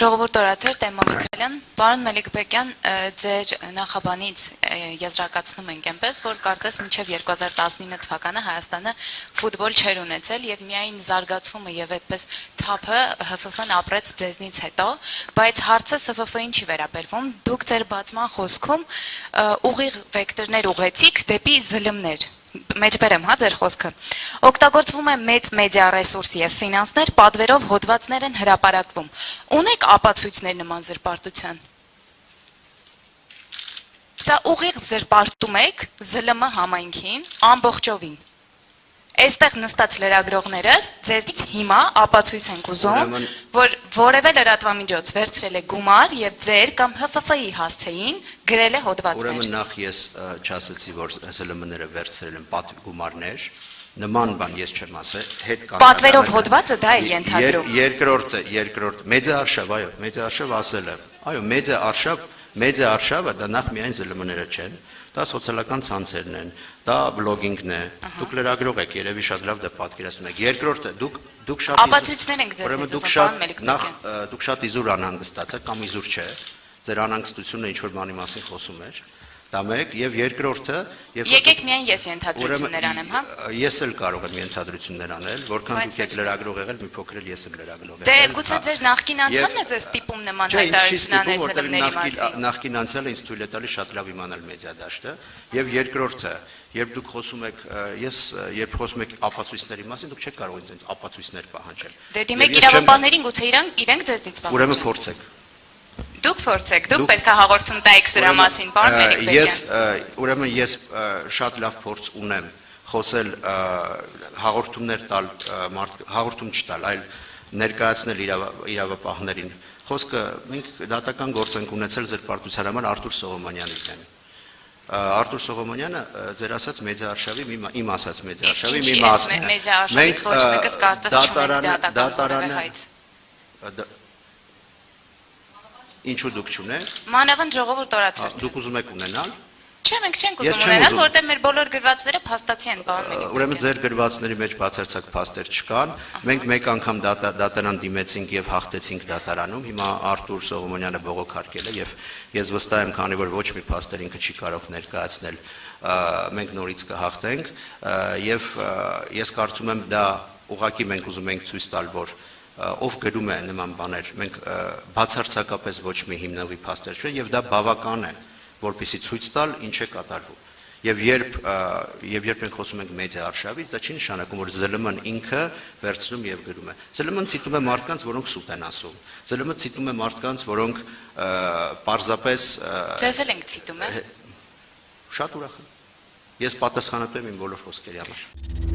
Ժողովուրդ օրաթեր Տեմո Միքայելյան, պարոն Մելիքբեկյան, ձեր նախաբանից եզրակացնում ենք այնպես, որ կարծես մինչև 2019 թվականը Հայաստանը ֆուտբոլ չէր ունեցել եւ միայն զարգացումը եւ այդպես թափը ՀՖՖ-ն ապրեց ձեզնից հետո, բայց հարցը ՍՖՖ-ին չի վերաբերվում, դուք ձեր բացման խոսքում ուղիղ վեկտորներ ուղեցիք դեպի ԶԼՄ-ներ։ Մեջբերեմ, հա, ձեր խոսքը։ Օգտագործվում է մեծ մեդիա ռեսուրս եւ ֆինանսներ, պատվերով հոդվածներ են հրապարակվում։ Ունեք ապացույցներ նման զրպարտության։ Սա ուղիղ զրպարտում եք ԶԼՄ համայնքին ամբողջովին։ Այստեղ նստած լրագրողներս ձեզնից հիմա ապացույց ենք ուզում, որ որևէ լրատվամիջոց վերցրել է գումար եւ ձեր կամ ՀՖՖ-ի հասցեին գրել է հոդվածներ։ Ուրեմն նախ ես չասեցի, որ ԶԼՄ-ները վերցրել են գումարներ, նման բան ես չեմ ասել, հետ կան։ Պատվերով հոդվածը դա է ենթադրում։ Երկրորդ մեդիա-արշավ, այո, մեդիա-արշավ ասել եմ։ Այո, մեդիա-արշավը դա նախ միայն ԶԼՄ-ները չեն, դա սոցիալական ցանցերն են, դա բլոգինգն է։ Դուք լրագրող եք, երևի շատ լավ դա պատկերացնում եք։ Երկրորդը դուք շատ ապացույցներ ենք ձեզնից ուզում, պարոն Մելիքբեկյան։ Դուք շատ իզուր անհանգստացել եք կամ իզուր չէ։ Ձեր անհանգստությունը ինչ որ բանի մասին խոսում էր։ Դա մեկ եւ երկրորդը Եկեք միայն ես ենթադրություններ անեմ, հա։ Ես էլ կարող եմ ենթադրություններ անել, որքան դուք եք լրագրող եղել, մի փոքր էլ ես եմ լրագրող եղել։ Դե գուցե ձեր նախկին անցյալն է ձեզ ստիպում նման հայտարարություններ ԶԼՄ-ների մասին։ Նախկին անցյալը ինձ թույլ է տալիս շատ լավ իմանալ մեդիա դաշտը, եւ երկրորդը, երբ դուք խոսում եք, երբ խոսում եք ապացույցների մասին, դուք չեք կարող ինձ ապացույցներ պահանջել։ Դե դիմեք իրավապահներին, գուցե իրենք ձեզնից պահանջեն։ Ուրեմն փորձեք։ Դուք փորձեք, դուք պետք է հաղորդում տայեք սրա մասին, պարոն Մելիքբեկյան։ Ուրեմն ես շատ լավ փորձ ունեմ խոսել հաղորդումներ տալ, հաղորդում չտալ, այլ ներկայացնել իրավապահներին։ Խոսքը մենք դատական գործ ենք ունեցել զրպարտության համար Արտուր Սողոմոնյանին դեմ։ Արտուր Սողոմոնյանը ձեր ասած մեդիա-արշավի իմ ասած մեդիա-արշավի մի մասն է։ Մեդիա-արշավից ոչ մեկս կարծես չունենք դատական հայց։ Ինչու դուք չունեք։ Մանավանդ ժողովուրդ օրաթերթ։ Դուք ուզում եք ունենալ։ Չէ, մենք չենք ուզում ունենալ, որտեղ մեր բոլոր գրվածները փաստացի են, պարոն Մելիքբեկյան։ Ուրեմն ձեր գրվածների մեջ բացարձակ փաստեր չկան։ Մենք մեկ անգամ դատարան դիմեցինք եւ հաղթեցինք դատարանում։ Հիմա Արտուր Սողոմոնյանը բողոքարկել է եւ ես վստահ եմ, քանի որ ոչ մի փաստեր ինքը չի կարող ներկայացնել, մենք նորից կհաղթենք եւ ես կարծում եմ դա ուղղակի մենք ուզում ենք ցույց տալ, որ ով գրում է նման բաներ, մենք բացարձակապես ոչ մի հիմնովի փաստեր չունենք եւ դա բավական է, որպեսզի ցույց տալ ինչ է կատարվում։ Եվ երբ մենք խոսում ենք մեդիա-արշավից, դա չի նշանակում, որ ԶԼՄ-ն ինքը վերցնում եւ գրում է։ ԶԼՄ-ն ցիտում է մարդկանց, որոնք սուտ են ասում։ ԶԼՄ-ն ցիտում է մարդկանց, որոնք պարզապես Ձեզ էլ ենք ցիտում, է։ Շատ ուրախ եմ։ Ես պատասխանատու եմ իմ բոլոր խոսքերի համար։